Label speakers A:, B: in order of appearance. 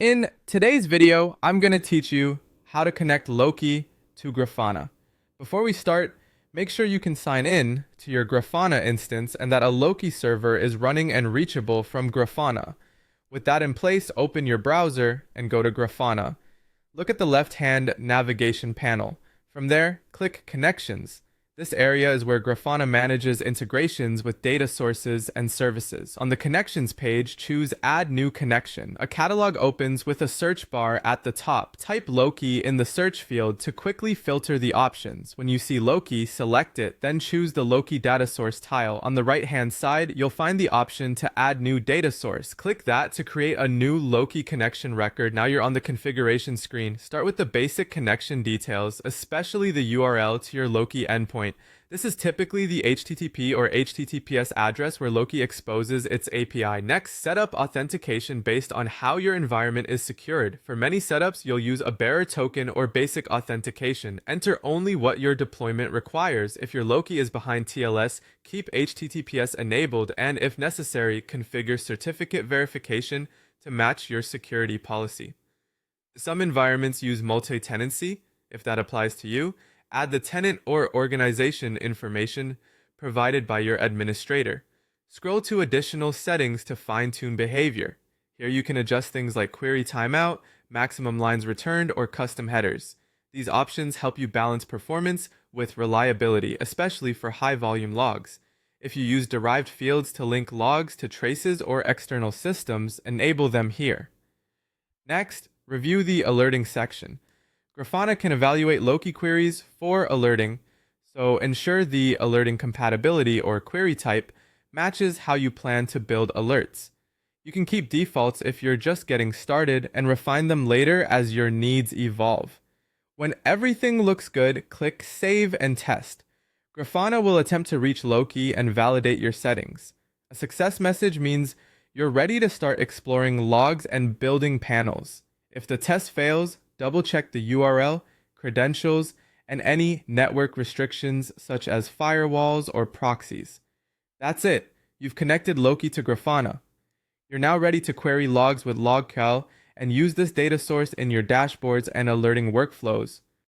A: In today's video, I'm going to teach you how to connect Loki to Grafana. Before we start, make sure you can sign in to your Grafana instance and that a Loki server is running and reachable from Grafana. With that in place, open your browser and go to Grafana. Look at the left-hand navigation panel. From there, click Connections. This area is where Grafana manages integrations with data sources and services. On the Connections page, choose Add New Connection. A catalog opens with a search bar at the top. Type Loki in the search field to quickly filter the options. When you see Loki, select it, then choose the Loki data source tile. On the right-hand side, you'll find the option to add new data source. Click that to create a new Loki connection record. Now you're on the configuration screen. Start with the basic connection details, especially the URL to your Loki endpoint. This is typically the HTTP or HTTPS address where Loki exposes its API. Next, set up authentication based on how your environment is secured. For many setups, you'll use a bearer token or basic authentication. Enter only what your deployment requires. If your Loki is behind TLS, keep HTTPS enabled, and if necessary, configure certificate verification to match your security policy. Some environments use multi-tenancy. If that applies to you, add the tenant or organization information provided by your administrator. Scroll to additional settings to fine-tune behavior. Here you can adjust things like query timeout, maximum lines returned, or custom headers. These options help you balance performance with reliability, especially for high-volume logs. If you use derived fields to link logs to traces or external systems, enable them here. Next, review the alerting section. Grafana can evaluate Loki queries for alerting, so ensure the alerting compatibility or query type matches how you plan to build alerts. You can keep defaults if you're just getting started and refine them later as your needs evolve. When everything looks good, click Save and Test. Grafana will attempt to reach Loki and validate your settings. A success message means you're ready to start exploring logs and building panels. If the test fails, double-check the URL, credentials, and any network restrictions such as firewalls or proxies. That's it. You've connected Loki to Grafana. You're now ready to query logs with LogCal and use this data source in your dashboards and alerting workflows.